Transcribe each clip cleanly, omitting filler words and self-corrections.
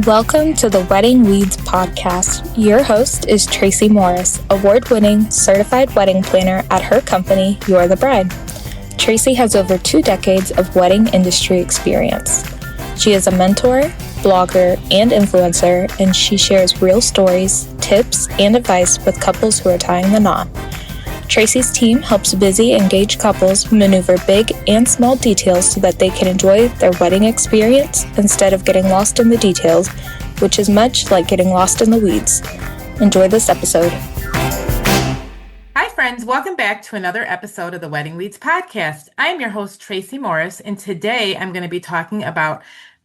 Welcome to the Wedding Weeds podcast. Your host is Tracy Morris, award-winning certified wedding planner at her company, You're the Bride. Tracy has over 2 decades of wedding industry experience. She is a mentor, blogger, and influencer, and she shares real stories, tips, and advice with couples who are tying the knot. Tracy's team helps busy, engaged couples maneuver big and small details so that they can enjoy their wedding experience instead of getting lost in the details, which is much like getting lost in the weeds. Enjoy this episode. Hi, friends. Welcome back to another episode of the Wedding Weeds podcast. I am your host, Tracy Morris, and today I'm going to be talking about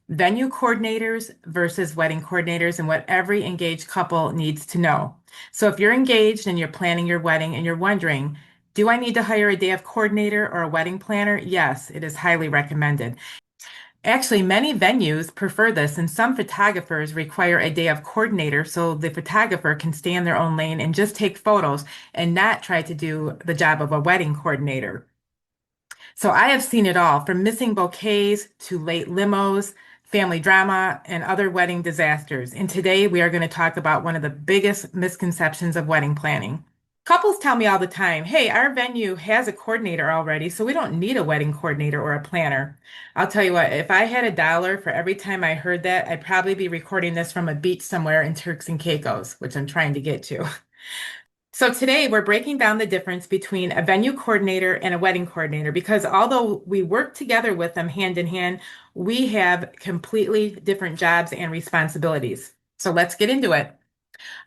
venue coordinators versus wedding coordinators and what every engaged couple needs to know. So if you're engaged and you're planning your wedding and you're wondering, do I need to hire a day of coordinator or a wedding planner? Yes, it is highly recommended. Actually, many venues prefer this, and some photographers require a day of coordinator so the photographer can stay in their own lane and just take photos and not try to do the job of a wedding coordinator. So I have seen it all, from missing bouquets to late limos, family drama, and other wedding disasters. And today we are going to talk about one of the biggest misconceptions of wedding planning. Couples tell me all the time, hey, our venue has a coordinator already, so we don't need a wedding coordinator or a planner. I'll tell you what, if I had $1 for every time I heard that, I'd probably be recording this from a beach somewhere in Turks and Caicos, which I'm trying to get to. So today we're breaking down the difference between a venue coordinator and a wedding coordinator, because although we work together with them hand in hand, we have completely different jobs and responsibilities. So let's get into it.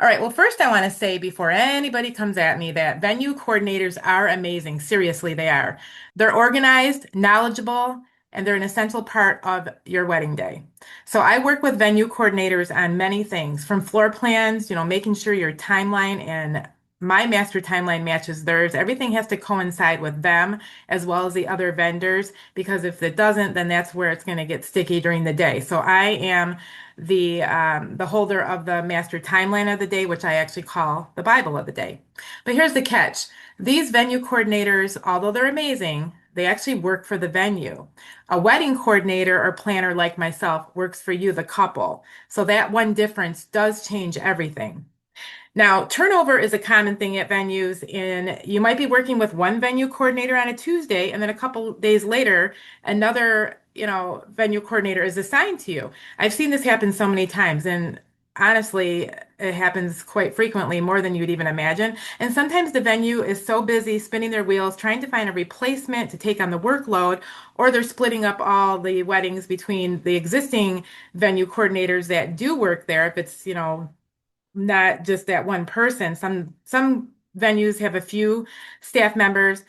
All right. Well, first I want to say before anybody comes at me that venue coordinators are amazing. Seriously, they are. They're organized, knowledgeable, and they're an essential part of your wedding day. So I work with venue coordinators on many things, from floor plans, making sure your timeline and my master timeline matches theirs. Everything has to coincide with them as well as the other vendors, because if it doesn't, then that's where it's going to get sticky during the day. So I am the holder of the master timeline of the day, which I actually call the Bible of the day. But here's the catch. These venue coordinators, although they're amazing, they actually work for the venue. A wedding coordinator or planner like myself works for you, the couple. So that one difference does change everything. Now, turnover is a common thing at venues, and you might be working with one venue coordinator on a Tuesday, and then a couple days later, another, venue coordinator is assigned to you. I've seen this happen so many times, and honestly, it happens quite frequently, more than you'd even imagine. And sometimes the venue is so busy spinning their wheels, trying to find a replacement to take on the workload, or they're splitting up all the weddings between the existing venue coordinators that do work there. If it's, not just that one person. Some venues have a few staff members.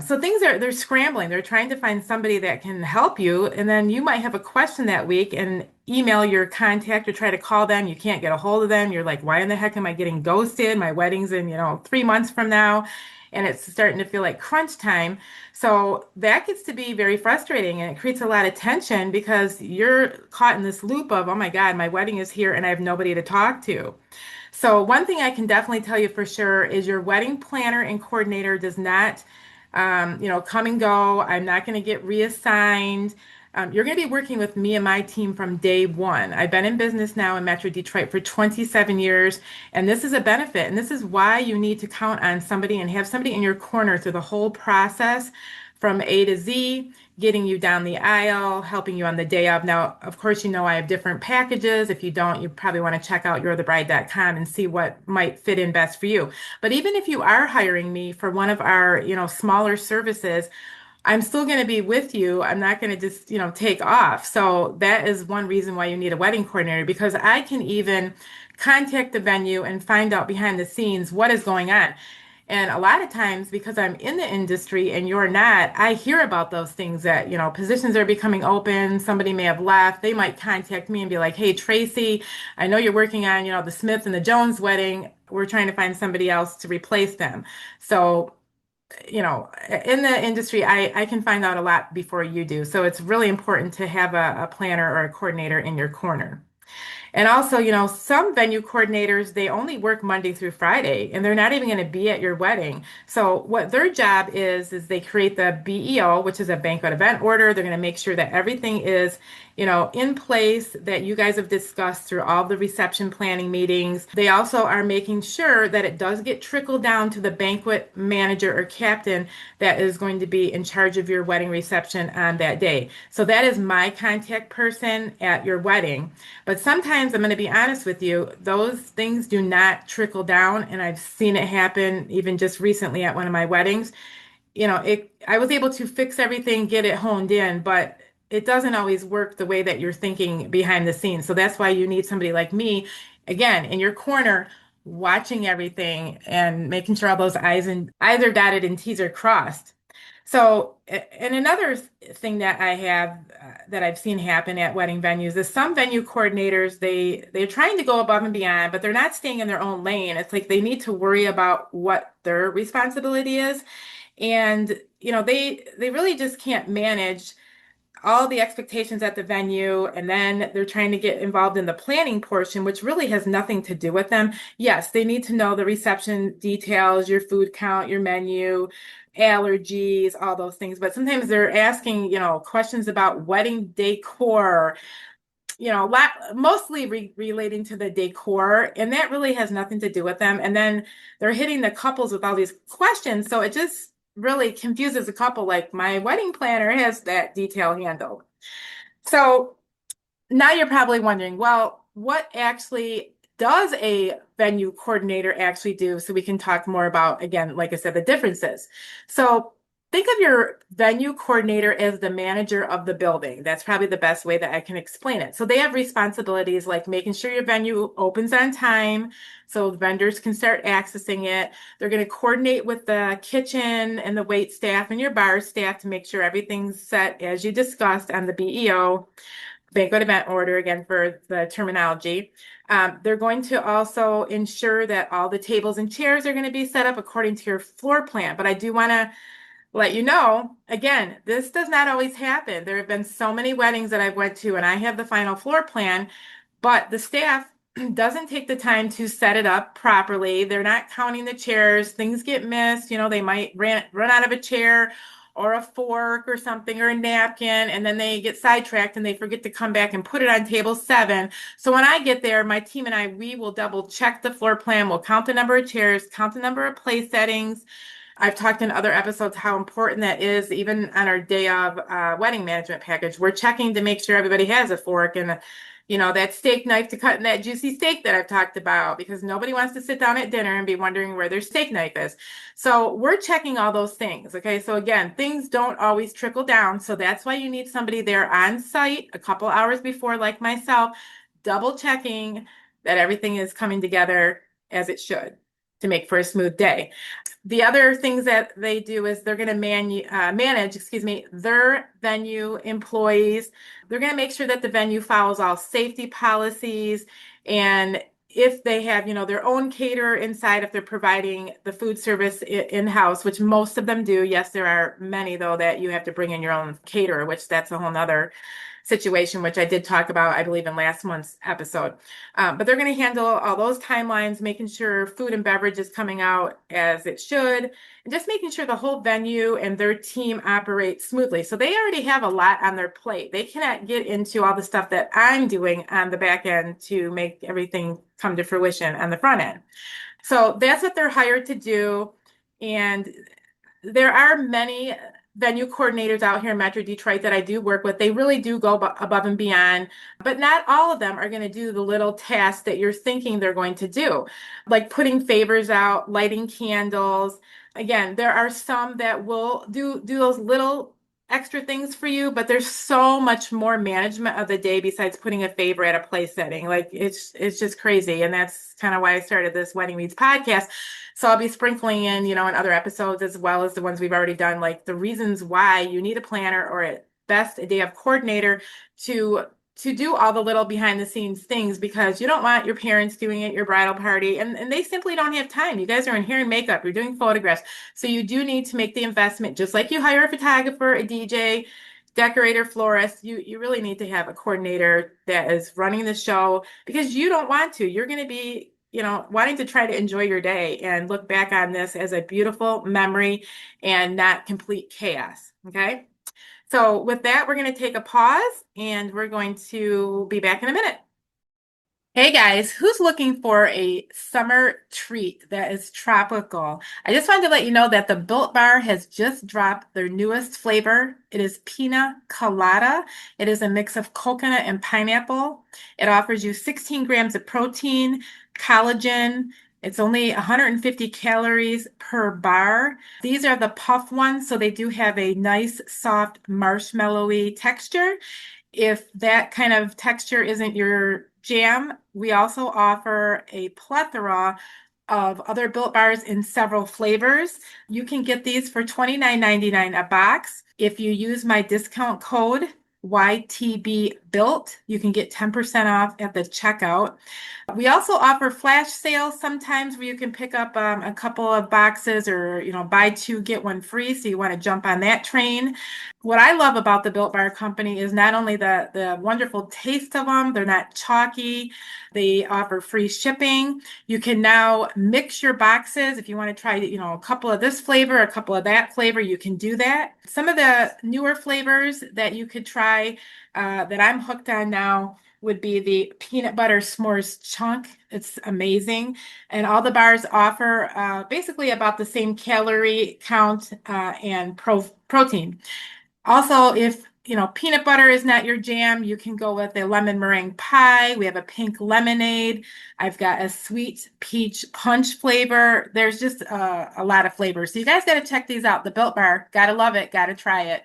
So they're scrambling. They're trying to find somebody that can help you. And then you might have a question that week and email your contact or try to call them. You can't get a hold of them. You're like, why in the heck am I getting ghosted? My wedding's in, 3 months from now. And it's starting to feel like crunch time. So that gets to be very frustrating, and it creates a lot of tension because you're caught in this loop of, oh my God, my wedding is here and I have nobody to talk to. So one thing I can definitely tell you for sure is your wedding planner and coordinator does not, come and go. I'm not going to get reassigned. You're going to be working with me and my team from day one. I've been in business now in Metro Detroit for 27 years, and this is a benefit. And this is why you need to count on somebody and have somebody in your corner through the whole process from A to Z, getting you down the aisle, helping you on the day of. Now, of course, I have different packages. If you don't, you probably want to check out you'rethebride.com and see what might fit in best for you. But even if you are hiring me for one of our, smaller services, I'm still going to be with you. I'm not going to just, take off. So that is one reason why you need a wedding coordinator, because I can even contact the venue and find out behind the scenes what is going on. And a lot of times, because I'm in the industry and you're not, I hear about those things that, positions are becoming open. Somebody may have left. They might contact me and be like, hey, Tracy, I know you're working on, the Smith and the Jones wedding. We're trying to find somebody else to replace them. So, in the industry, I can find out a lot before you do. So it's really important to have a planner or a coordinator in your corner. And also, some venue coordinators, they only work Monday through Friday, and they're not even going to be at your wedding. So what their job is they create the BEO, which is a banquet event order. They're going to make sure that everything is, in place, that you guys have discussed through all the reception planning meetings. They also are making sure that it does get trickled down to the banquet manager or captain that is going to be in charge of your wedding reception on that day. So that is my contact person at your wedding. But sometimes I'm going to be honest with you, those things do not trickle down. And I've seen it happen even just recently at one of my weddings. I was able to fix everything, get it honed in, but it doesn't always work the way that you're thinking behind the scenes. So that's why you need somebody like me, again, in your corner, watching everything and making sure all those I's are dotted and T's are crossed. So, and another thing that I have that I've seen happen at wedding venues is some venue coordinators, they're trying to go above and beyond, but they're not staying in their own lane. It's like they need to worry about what their responsibility is. And, they really just can't manage all the expectations at the venue, and then they're trying to get involved in the planning portion, which really has nothing to do with them. Yes, they need to know the reception details, your food count, your menu, allergies, all those things. But sometimes they're asking, questions about wedding decor, mostly relating to the decor, and that really has nothing to do with them. And then they're hitting the couples with all these questions, so it just really confuses a couple. Like, my wedding planner has that detail handled. So now you're probably wondering, well, what actually does a venue coordinator actually do? So we can talk more about, again, like I said, the differences. So think of your venue coordinator as the manager of the building. That's probably the best way that I can explain it. So they have responsibilities like making sure your venue opens on time so vendors can start accessing it. They're going to coordinate with the kitchen and the wait staff and your bar staff to make sure everything's set as you discussed on the BEO, banquet event order, again for the terminology. They're going to also ensure that all the tables and chairs are going to be set up according to your floor plan. But I do want to let you know, again, this does not always happen. There have been so many weddings that I've went to and I have the final floor plan, but the staff doesn't take the time to set it up properly. They're not counting the chairs. Things get missed. They might run out of a chair or a fork or something or a napkin, and then they get sidetracked and they forget to come back and put it on table 7. So when I get there, my team and I, we will double check the floor plan. We'll count the number of chairs, count the number of place settings. I've talked in other episodes how important that is, even on our day of wedding management package. We're checking to make sure everybody has a fork and, that steak knife to cut in that juicy steak that I've talked about, because nobody wants to sit down at dinner and be wondering where their steak knife is. So we're checking all those things. Okay. So again, things don't always trickle down. So that's why you need somebody there on site a couple hours before, like myself, double checking that everything is coming together as it should to make for a smooth day. The other things that they do is they're going to manage, their venue employees. They're going to make sure that the venue follows all safety policies. And if they have, their own caterer inside, if they're providing the food service in-house, which most of them do. Yes, there are many, though, that you have to bring in your own caterer, which that's a whole nother situation, which I did talk about, I believe, in last month's episode. But they're going to handle all those timelines, making sure food and beverage is coming out as it should, and just making sure the whole venue and their team operates smoothly. So they already have a lot on their plate. They cannot get into all the stuff that I'm doing on the back end to make everything come to fruition on the front end. So that's what they're hired to do. And there are many venue coordinators out here in Metro Detroit that I do work with. They really do go above and beyond, but not all of them are going to do the little tasks that you're thinking they're going to do, like putting favors out, lighting candles. Again, there are some that will do those little extra things for you, but there's so much more management of the day besides putting a favor at a place setting. Like, it's just crazy. And that's kind of why I started this Wedding Weeds podcast. So I'll be sprinkling in, in other episodes, as well as the ones we've already done, like the reasons why you need a planner, or at best a day of coordinator, to do all the little behind the scenes things, because you don't want your parents doing it, your bridal party, and they simply don't have time. You guys are in hair and makeup, you're doing photographs. So you do need to make the investment, just like you hire a photographer, a DJ, decorator, florist, you really need to have a coordinator that is running the show because you don't want to. You're going to be, wanting to try to enjoy your day and look back on this as a beautiful memory and not complete chaos. Okay. So with that, we're going to take a pause and we're going to be back in a minute. Hey guys, who's looking for a summer treat that is tropical? I just wanted to let you know that the Built Bar has just dropped their newest flavor. It is Pina Colada. It is a mix of coconut and pineapple. It offers you 16 grams of protein, collagen. It's only 150 calories per bar. These are the puff ones, so they do have a nice, soft, marshmallowy texture. If that kind of texture isn't your jam, we also offer a plethora of other Built Bars in several flavors. You can get these for $29.99 a box. If you use my discount code YTB Built, you can get 10% off at the checkout. We also offer flash sales sometimes where you can pick up a couple of boxes or, buy two, get one free. So you want to jump on that train. What I love about the Built Bar Company is not only the wonderful taste of them, they're not chalky, they offer free shipping. You can now mix your boxes. If you want to try, a couple of this flavor, a couple of that flavor, you can do that. Some of the newer flavors that you could try that I'm hooked on now would be the peanut butter s'mores chunk. It's amazing. And all the bars offer basically about the same calorie count and protein. Also, if peanut butter is not your jam, you can go with a lemon meringue pie. We have a pink lemonade. I've got a sweet peach punch flavor. There's just a lot of flavors. So you guys got to check these out. The Built Bar. Gotta love it. Gotta try it.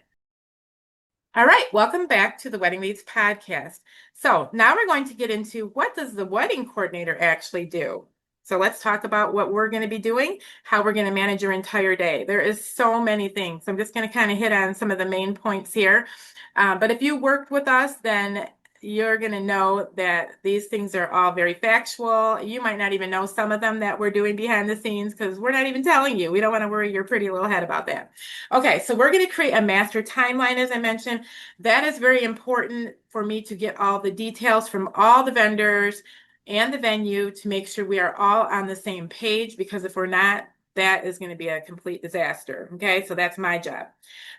All right, welcome back to the Wedding Leads podcast. So now we're going to get into what does the wedding coordinator actually do? So let's talk about what we're going to be doing, how we're going to manage your entire day. There is so many things. I'm just going to kind of hit on some of the main points here. But if you worked with us, then you're going to know that these things are all very factual. You might not even know some of them that we're doing behind the scenes because we're not even telling you. We don't want to worry your pretty little head about that. Okay, so we're going to create a master timeline, as I mentioned. That is very important for me to get all the details from all the vendors and the venue to make sure we are all on the same page, because if we're not, that is going to be a complete disaster. Okay, so that's my job.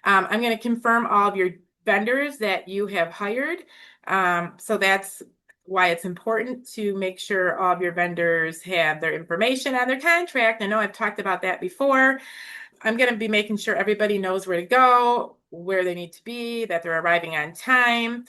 I'm going to confirm all of your vendors that you have hired. So that's why it's important to make sure all of your vendors have their information on their contract. I know I've talked about that before. I'm going to be making sure everybody knows where to go, where they need to be, that they're arriving on time,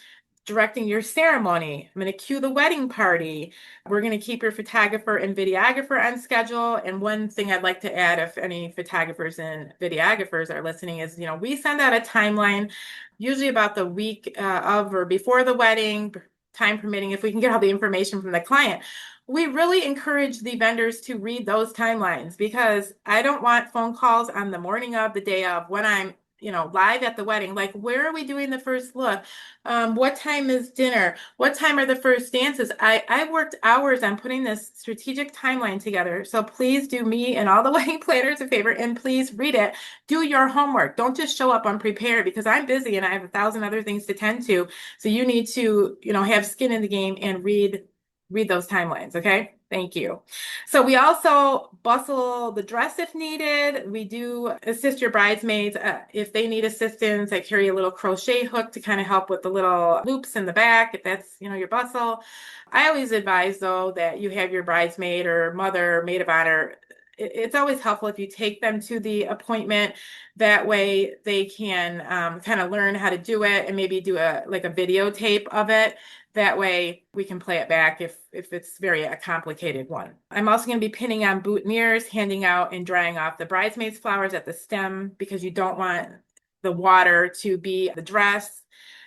directing your ceremony. I'm going to cue the wedding party. We're going to keep your photographer and videographer on schedule. And one thing I'd like to add, if any photographers and videographers are listening, is, we send out a timeline, usually about the week of or before the wedding, time permitting, if we can get all the information from the client. We really encourage the vendors to read those timelines, because I don't want phone calls on the morning of the day of when I'm live at the wedding. Like, where are we doing the first look? What time is dinner? What time are the first dances? I worked hours on putting this strategic timeline together. So please do me and all the wedding planners a favor and please read it. Do your homework. Don't just show up unprepared, because I'm busy and I have 1,000 other things to tend to. So you need to, have skin in the game and read those timelines. Okay. Thank you. So we also bustle the dress if needed. We do assist your bridesmaids if they need assistance. I carry a little crochet hook to kind of help with the little loops in the back, if that's, your bustle. I always advise, though, that you have your bridesmaid or mother, maid of honor. It's always helpful if you take them to the appointment. That way they can kind of learn how to do it and maybe do a videotape of it. That way we can play it back if it's a complicated one. I'm also going to be pinning on boutonnieres, handing out and drying off the bridesmaids' flowers at the stem, because you don't want the water to be the dress.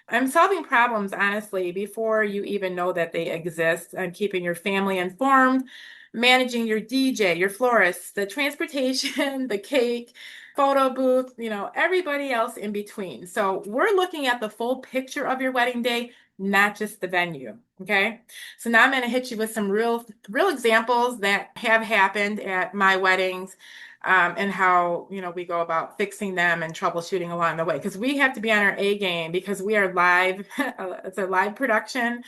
I'm solving problems, honestly, before you even know that they exist. I'm keeping your family informed, managing your DJ, your florist, the transportation, the cake, photo booth, everybody else in between. So we're looking at the full picture of your wedding day, not just the venue. Okay. So now I'm going to hit you with some real examples that have happened at my weddings. and how, we go about fixing them and troubleshooting along the way. Because we have to be on our A game because we are live. It's a live production.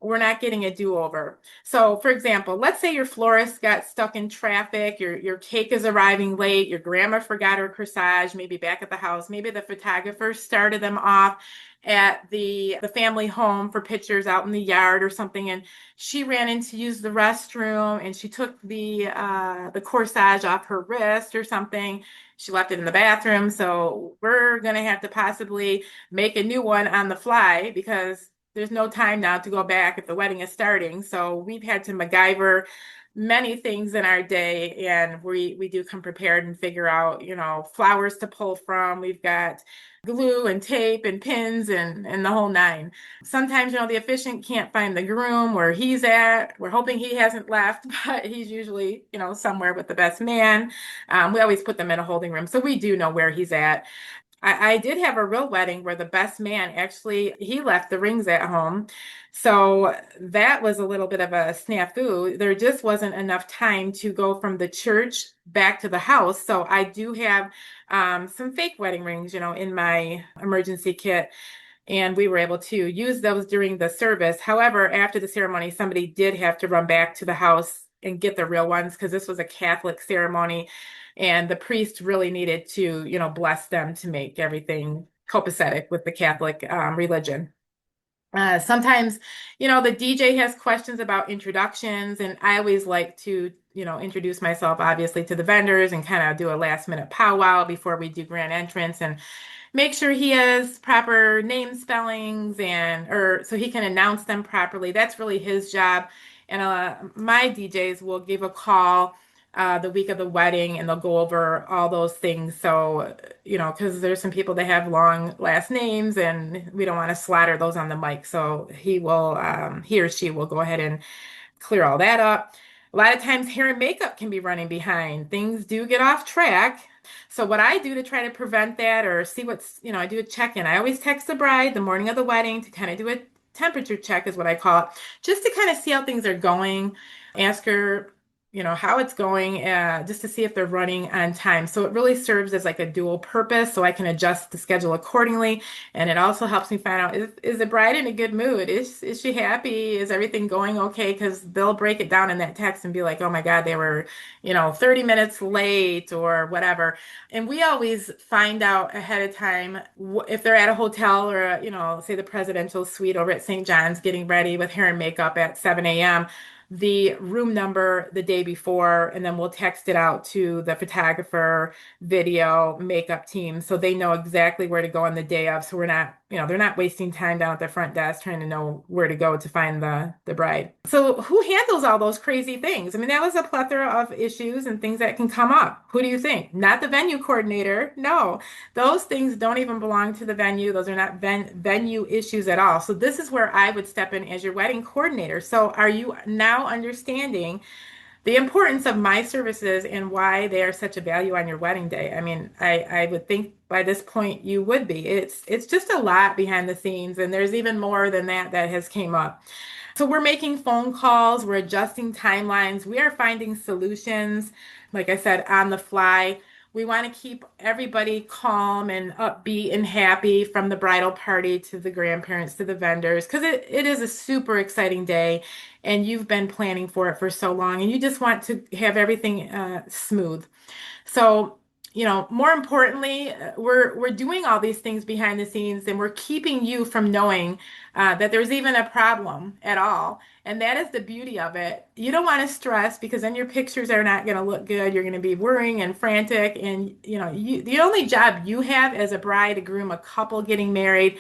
We're not getting a do-over. So, for example, let's say your florist got stuck in traffic, your cake is arriving late, your grandma forgot her corsage, maybe back at the house, maybe the photographer started them off at the family home for pictures out in the yard or something, and she ran in to use the restroom and she took the corsage off her wrist or something. She left it in the bathroom, so we're gonna have to possibly make a new one on the fly because there's no time now to go back if the wedding is starting. So we've had to MacGyver many things in our day, and we do come prepared and figure out, flowers to pull from. We've got glue and tape and pins and the whole nine. Sometimes, the officiant can't find the groom where he's at. We're hoping he hasn't left, but he's usually, somewhere with the best man. We always put them in a holding room, so we do know where he's at. I did have a real wedding where the best man actually he left the rings at home. So that was a little bit of a snafu. There just wasn't enough time to go from the church back to the house. So I do have some fake wedding rings, in my emergency kit. And we were able to use those during the service. However, after the ceremony, somebody did have to run back to the house and get the real ones because this was a Catholic ceremony. And the priest really needed to, bless them to make everything copacetic with the Catholic religion. Sometimes, the DJ has questions about introductions, and I always like to, introduce myself obviously to the vendors and kind of do a last minute powwow before we do grand entrance and make sure he has proper name spellings and or so he can announce them properly. That's really his job. And my DJs will give a call the week of the wedding and they'll go over all those things. So, because there's some people that have long last names and we don't want to slaughter those on the mic. So he or she will go ahead and clear all that up. A lot of times hair and makeup can be running behind. Things do get off track. So what I do to try to prevent that or see what's, I do a check-in. I always text the bride the morning of the wedding to kind of do a temperature check is what I call it, just to kind of see how things are going. Ask her, how it's going, just to see if they're running on time. So it really serves as like a dual purpose so I can adjust the schedule accordingly. And it also helps me find out, is the bride in a good mood? Is she happy? Is everything going okay? Because they'll break it down in that text and be like, oh my God, they were, 30 minutes late or whatever. And we always find out ahead of time if they're at a hotel or, say the presidential suite over at St. John's getting ready with hair and makeup at 7 a.m., the room number the day before, and then we'll text it out to the photographer, video, makeup team so they know exactly where to go on the day of. So we're not, they're not wasting time down at the front desk trying to know where to go to find the bride. So who handles all those crazy things? I mean, that was a plethora of issues and things that can come up. Who do you think? Not the venue coordinator. No, those things don't even belong to the venue. Those are not venue issues at all. So this is where I would step in as your wedding coordinator. So are you now understanding the importance of my services and why they are such a value on your wedding day? I mean, I would think by this point you would be. It's just a lot behind the scenes, and there's even more than that has came up. So we're making phone calls, we're adjusting timelines, we are finding solutions, like I said, on the fly. We want to keep everybody calm and upbeat and happy from the bridal party to the grandparents to the vendors because it is a super exciting day and you've been planning for it for so long and you just want to have everything smooth. So, more importantly, we're doing all these things behind the scenes, and we're keeping you from knowing that there's even a problem at all. And that is the beauty of it. You don't want to stress because then your pictures are not going to look good. You're going to be worrying and frantic, and the only job you have as a bride, a groom, a couple getting married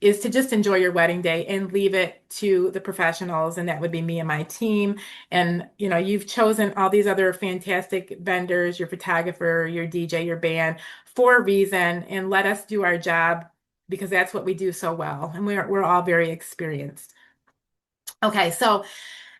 is to just enjoy your wedding day and leave it to the professionals, and that would be me and my team. And you've chosen all these other fantastic vendors, your photographer, your DJ, your band for a reason, and let us do our job because that's what we do so well, and we're all very experienced. Okay, so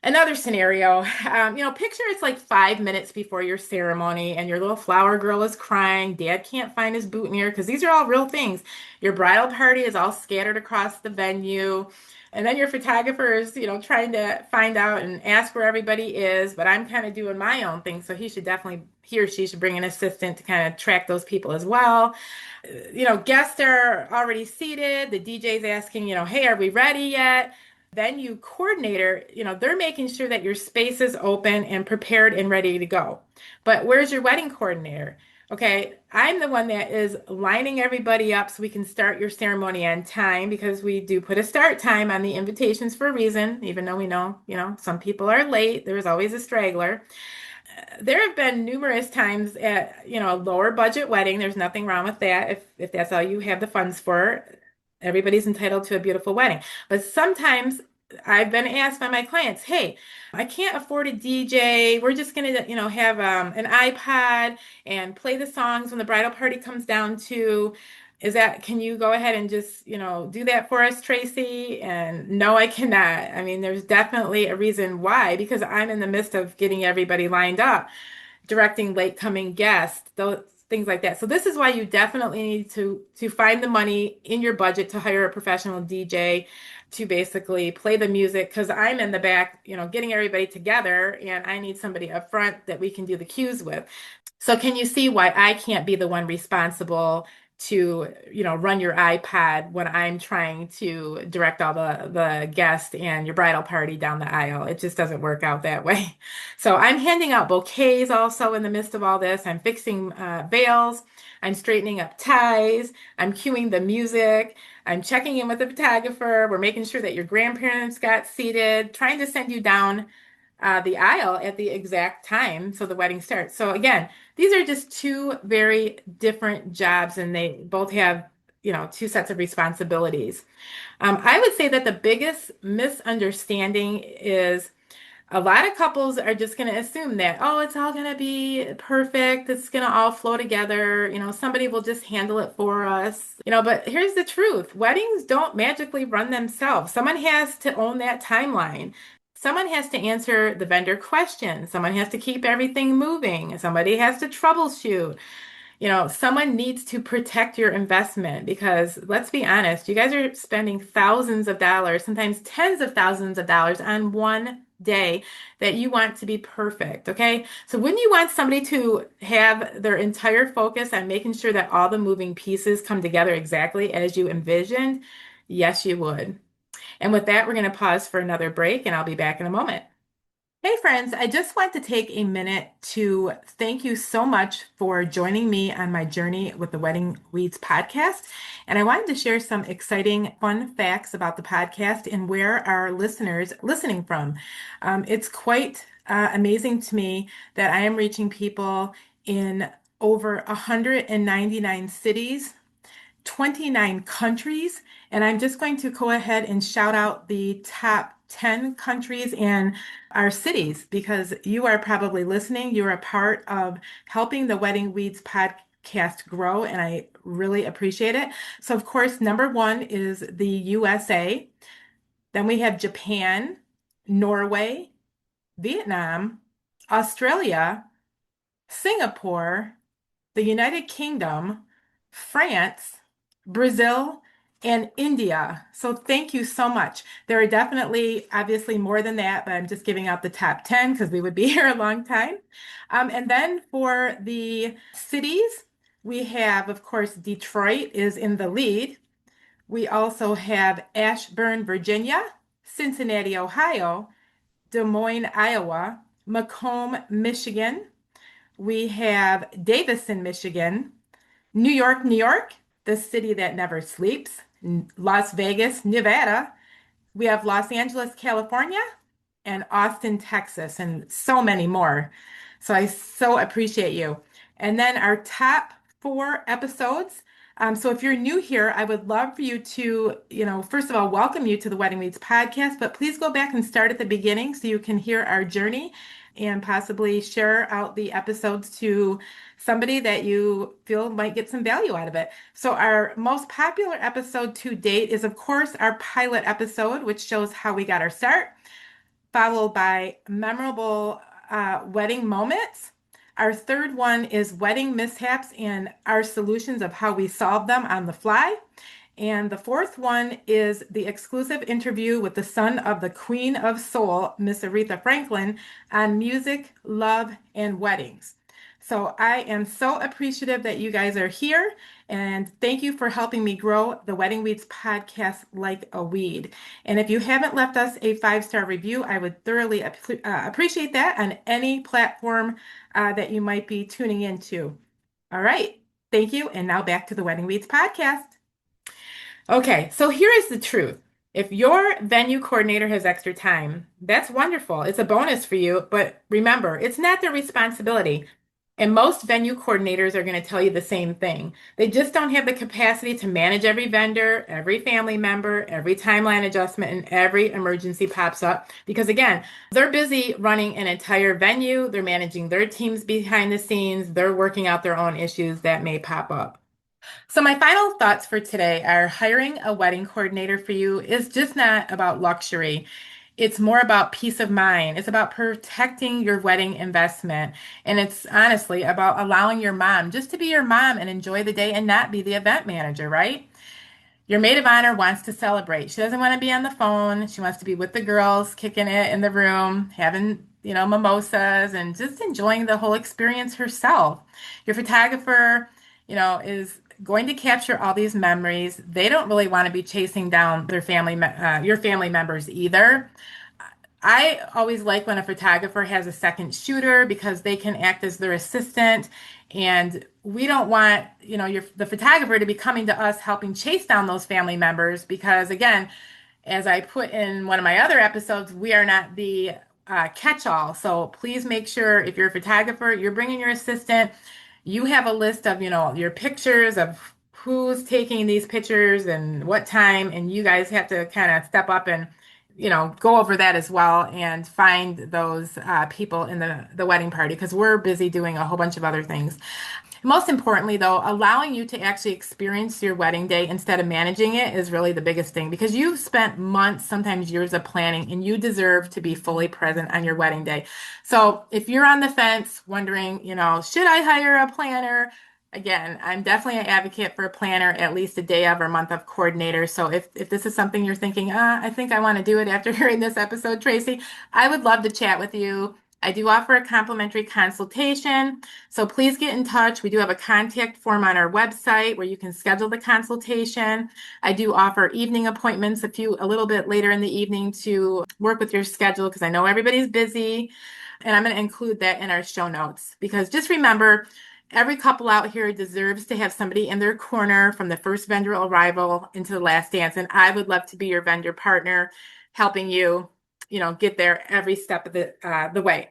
Another scenario, picture it's like 5 minutes before your ceremony and your little flower girl is crying. Dad can't find his boutonniere because these are all real things. Your bridal party is all scattered across the venue. And then your photographer is, trying to find out and ask where everybody is. But I'm kind of doing my own thing. So he or she should bring an assistant to kind of track those people as well. Guests are already seated. The DJ's asking, hey, are we ready yet? Venue coordinator, they're making sure that your space is open and prepared and ready to go. But where's your wedding coordinator? Okay, I'm the one that is lining everybody up so we can start your ceremony on time because we do put a start time on the invitations for a reason, even though we know, some people are late. There's always a straggler. There have been numerous times at, a lower budget wedding. There's nothing wrong with that if that's all you have the funds for. Everybody's entitled to a beautiful wedding. But sometimes I've been asked by my clients, hey, I can't afford a DJ. We're just going to, have an iPod and play the songs when the bridal party comes down to. Can you go ahead and just, do that for us, Tracy? And no, I cannot. I mean, there's definitely a reason why, because I'm in the midst of getting everybody lined up, directing late coming guests, those things like that. So this is why you definitely need to find the money in your budget to hire a professional DJ to basically play the music because I'm in the back, getting everybody together and I need somebody up front that we can do the cues with. So can you see why I can't be the one responsible to, run your iPad when I'm trying to direct all the guests and your bridal party down the aisle? It just doesn't work out that way. So I'm handing out bouquets also in the midst of all this. I'm fixing veils. I'm straightening up ties. I'm cueing the music. I'm checking in with the photographer. We're making sure that your grandparents got seated, trying to send you down the aisle at the exact time so the wedding starts. So again, these are just two very different jobs and they both have, two sets of responsibilities. I would say that the biggest misunderstanding is a lot of couples are just going to assume that, oh, it's all going to be perfect. It's going to all flow together. Somebody will just handle it for us. But here's the truth. Weddings don't magically run themselves. Someone has to own that timeline. Someone has to answer the vendor questions. Someone has to keep everything moving. Somebody has to troubleshoot. Someone needs to protect your investment because let's be honest, you guys are spending thousands of dollars, sometimes tens of thousands of dollars on one day that you want to be perfect. Okay. So wouldn't you want somebody to have their entire focus on making sure that all the moving pieces come together exactly as you envisioned? Yes, you would. And with that, we're going to pause for another break and I'll be back in a moment. Hey friends, I just want to take a minute to thank you so much for joining me on my journey with the Wedding Weeds podcast. And I wanted to share some exciting, fun facts about the podcast and where our listeners listening from. It's quite amazing to me that I am reaching people in over 199 cities, 29 countries, and I'm just going to go ahead and shout out the top 10 countries and our cities because you are probably listening. You're a part of helping the Wedding Weeds podcast grow, and I really appreciate it. So, of course, number one is the USA. Then we have Japan, Norway, Vietnam, Australia, Singapore, the United Kingdom, France, Brazil, and India. So thank you so much. There are definitely, obviously, more than that, but I'm just giving out the top 10 because we would be here a long time. And then for the cities, we have, of course, Detroit is in the lead. We also have Ashburn, Virginia, Cincinnati, Ohio, Des Moines, Iowa, Macomb, Michigan. We have Davison, Michigan, New York, New York, the city that never sleeps, Las Vegas, Nevada. We have Los Angeles, California, and Austin, Texas, and so many more. So I so appreciate you. And then our top 4 episodes. So if you're new here, I would love for you to, first of all, welcome you to the Wedding Weeds podcast, but please go back and start at the beginning so you can hear our journey and possibly share out the episodes to somebody that you feel might get some value out of it. So our most popular episode to date is, of course, our pilot episode, which shows how we got our start. followed by memorable wedding moments. Our third one is wedding mishaps and our solutions of how we solve them on the fly. And the fourth one is the exclusive interview with the son of the Queen of Soul, Miss Aretha Franklin, on music, love, and weddings. So I am so appreciative that you guys are here, and thank you for helping me grow the Wedding Weeds podcast like a weed. And if you haven't left us a 5-star review, I would thoroughly appreciate that on any platform that you might be tuning into. All right, thank you. And now back to the Wedding Weeds podcast. Okay, so here is the truth. If your venue coordinator has extra time, that's wonderful. It's a bonus for you, but remember, it's not their responsibility. And most venue coordinators are going to tell you the same thing. They just don't have the capacity to manage every vendor, every family member, every timeline adjustment, and every emergency pops up. Because again, they're busy running an entire venue. They're managing their teams behind the scenes. They're working out their own issues that may pop up. So my final thoughts for today are hiring a wedding coordinator for you is just not about luxury. It's more about peace of mind. It's about protecting your wedding investment. And it's honestly about allowing your mom just to be your mom and enjoy the day and not be the event manager, right? Your maid of honor wants to celebrate. She doesn't want to be on the phone. She wants to be with the girls, kicking it in the room, having, mimosas and just enjoying the whole experience herself. Your photographer, is going to capture all these memories. They don't really want to be chasing down their your family members either. I always like when a photographer has a second shooter because they can act as their assistant, and we don't want, the photographer to be coming to us helping chase down those family members because, again, as I put in one of my other episodes, we are not the catch-all. So please make sure if you're a photographer, you're bringing your assistant. You have a list of, your pictures of who's taking these pictures and what time, and you guys have to kind of step up and, go over that as well and find those people in the wedding party because we're busy doing a whole bunch of other things. Most importantly, though, allowing you to actually experience your wedding day instead of managing it is really the biggest thing because you've spent months, sometimes years of planning, and you deserve to be fully present on your wedding day. So if you're on the fence wondering, should I hire a planner? Again, I'm definitely an advocate for a planner at least a day of or month of coordinator. So if this is something you're thinking, I think I want to do it after hearing this episode, Tracy, I would love to chat with you. I do offer a complimentary consultation, so please get in touch. We do have a contact form on our website where you can schedule the consultation. I do offer evening appointments a little bit later in the evening to work with your schedule because I know everybody's busy, and I'm going to include that in our show notes because just remember, every couple out here deserves to have somebody in their corner from the first vendor arrival into the last dance, and I would love to be your vendor partner, helping you, get there every step of the way.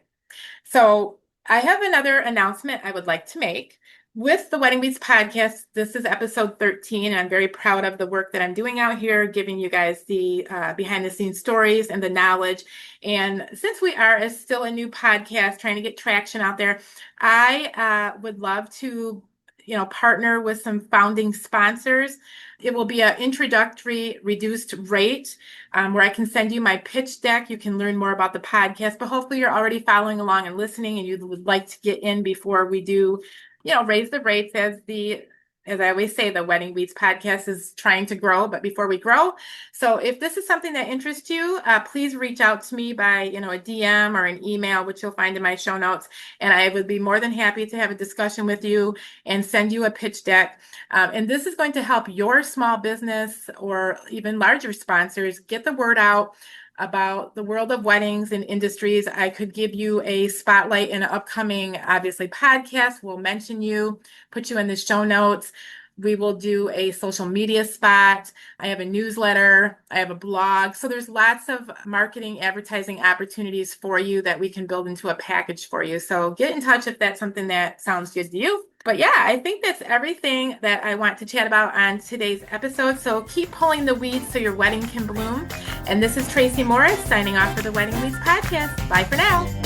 So I have another announcement I would like to make. With the Wedding Weeds podcast, this is episode 13, and I'm very proud of the work that I'm doing out here, giving you guys the behind-the-scenes stories and the knowledge. And since we are still a new podcast trying to get traction out there, I would love to partner with some founding sponsors. It will be an introductory reduced rate where I can send you my pitch deck. You can learn more about the podcast, but hopefully you're already following along and listening and you would like to get in before we do, raise the rates as I always say, the Wedding Weeds podcast is trying to grow, but before we grow. So if this is something that interests you, please reach out to me by, a DM or an email, which you'll find in my show notes. And I would be more than happy to have a discussion with you and send you a pitch deck. And this is going to help your small business or even larger sponsors get the word out about the world of weddings and industries. I could give you a spotlight in an upcoming, obviously, podcast. We'll mention you, put you in the show notes. We will do a social media spot. I have a newsletter. I have a blog. So there's lots of marketing, advertising opportunities for you that we can build into a package for you. So get in touch if that's something that sounds good to you. But yeah, I think that's everything that I want to chat about on today's episode. So keep pulling the weeds so your wedding can bloom. And this is Tracy Morris signing off for the Wedding Weeds podcast. Bye for now.